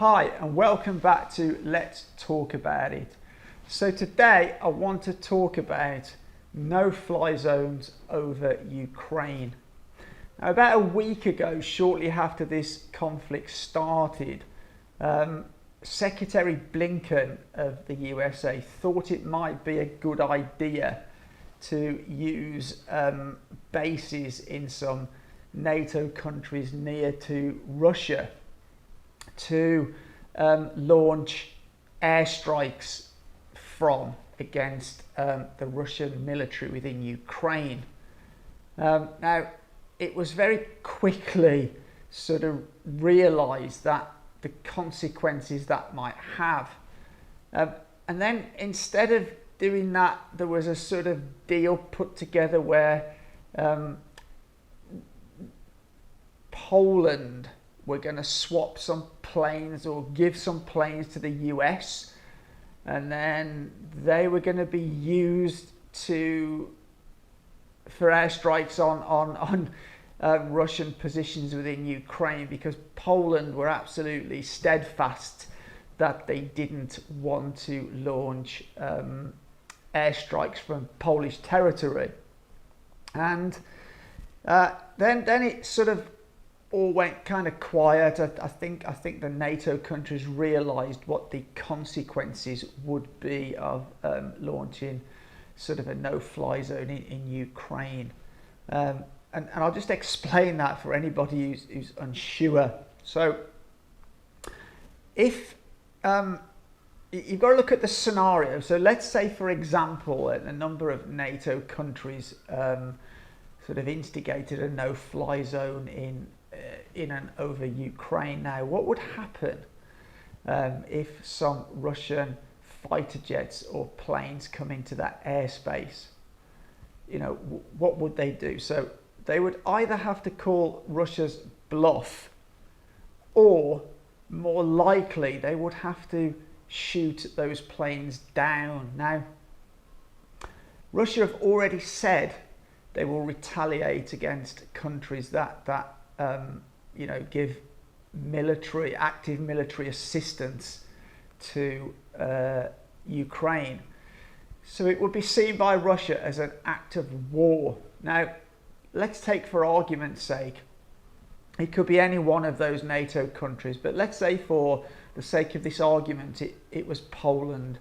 Hi and welcome back to Let's Talk About It. So today I want to talk about no-fly zones over Ukraine. Now, about a week ago, shortly after this conflict started, Secretary Blinken of the USA thought it might be a good idea to use bases in some NATO countries near to Russia to launch airstrikes from against the Russian military within Ukraine. Now, it was very quickly sort of realised that the consequences that might have. And then instead of doing that, there was a sort of deal put together where Poland were going to swap some planes or give some planes to the US, and then they were going to be used for airstrikes on Russian positions within Ukraine, because Poland were absolutely steadfast that they didn't want to launch airstrikes from Polish territory. And then it sort of all went kind of quiet. I think the NATO countries realised what the consequences would be of launching sort of a no-fly zone in Ukraine. And I'll just explain that for anybody who's unsure. So if you've got to look at the scenario. So let's say, for example, a number of NATO countries sort of instigated a no-fly zone in and over Ukraine. Now, what would happen if some Russian fighter jets or planes come into that airspace? You know, what would they do? So they would either have to call Russia's bluff, or more likely they would have to shoot those planes down. Now, Russia have already said they will retaliate against countries that give active military assistance to Ukraine. So it would be seen by Russia as an act of war. Now, let's take, for argument's sake, it could be any one of those NATO countries, but let's say for the sake of this argument, it was Poland,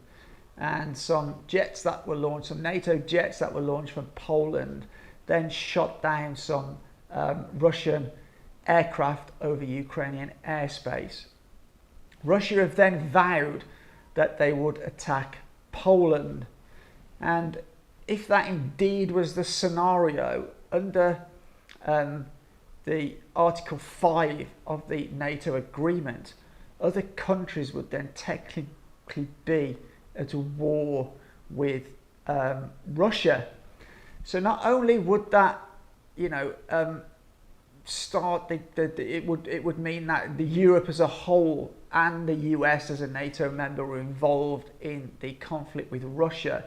and some jets that were launched, some NATO jets that were launched from Poland, then shot down some Russian aircraft over Ukrainian airspace. Russia have then vowed that they would attack Poland, and if that indeed was the scenario, under the Article 5 of the NATO agreement, other countries would then technically be at war with Russia. So not only would that, start it would mean that the Europe as a whole and the US as a NATO member were involved in the conflict with Russia,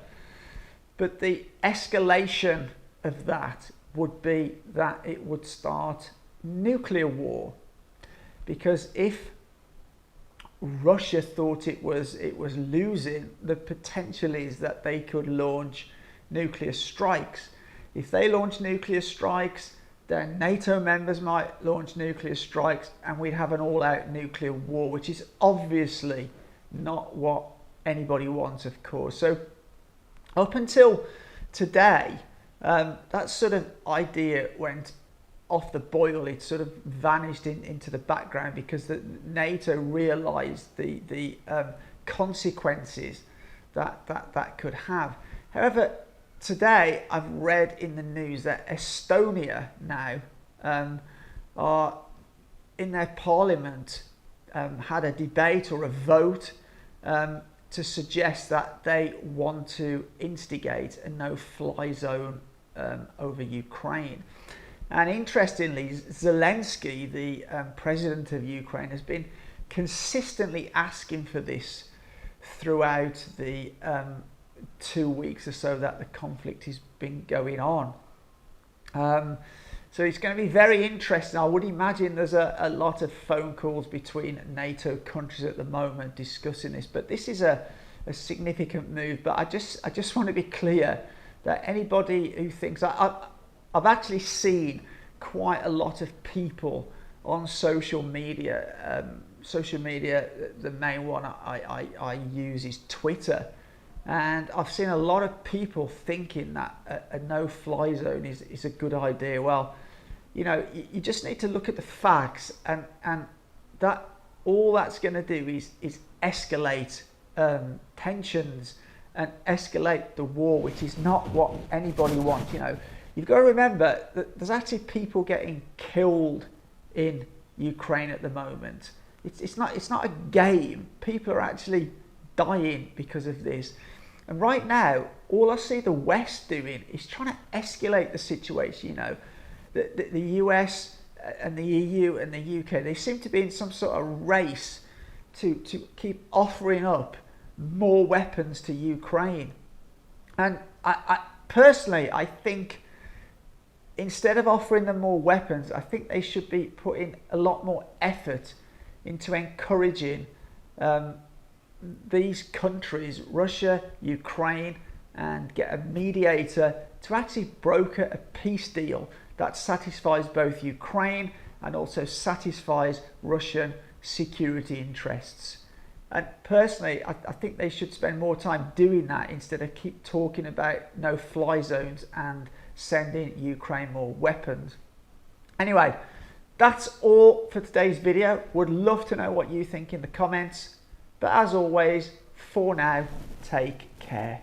but the escalation of that would be that it would start nuclear war, because if Russia thought it was losing, the potential is that they could launch nuclear strikes. If they launch nuclear strikes, then NATO members might launch nuclear strikes, and we'd have an all-out nuclear war, which is obviously not what anybody wants, of course. So up until today, that sort of idea went off the boil. It sort of vanished into the background, because the NATO realised the consequences that could have. However, today I've read in the news that Estonia now are in their parliament had a debate or a vote to suggest that they want to instigate a no-fly zone over Ukraine. And interestingly, Zelensky, the president of Ukraine, has been consistently asking for this throughout the 2 weeks or so that the conflict has been going on. So it's going to be very interesting. I would imagine there's a lot of phone calls between NATO countries at the moment discussing this, but this is a significant move. But I just want to be clear that anybody who thinks, I've actually seen quite a lot of people on social media. The main one I use is Twitter. And I've seen a lot of people thinking that a no-fly zone is a good idea. Well, you know, you just need to look at the facts, and that all that's going to do is escalate tensions and escalate the war, which is not what anybody wants. You know, you've got to remember that there's actually people getting killed in Ukraine at the moment. It's not a game. People are actually dying because of this. And right now, all I see the West doing is trying to escalate the situation. You know, the US and the EU and the UK, they seem to be in some sort of race to keep offering up more weapons to Ukraine. And I personally, I think instead of offering them more weapons, I think they should be putting a lot more effort into encouraging these countries, Russia, Ukraine, and get a mediator to actually broker a peace deal that satisfies both Ukraine and also satisfies Russian security interests. And personally, I think they should spend more time doing that instead of keep talking about no-fly zones and sending Ukraine more weapons. Anyway, that's all for today's video. Would love to know what you think in the comments. But as always, for now, take care.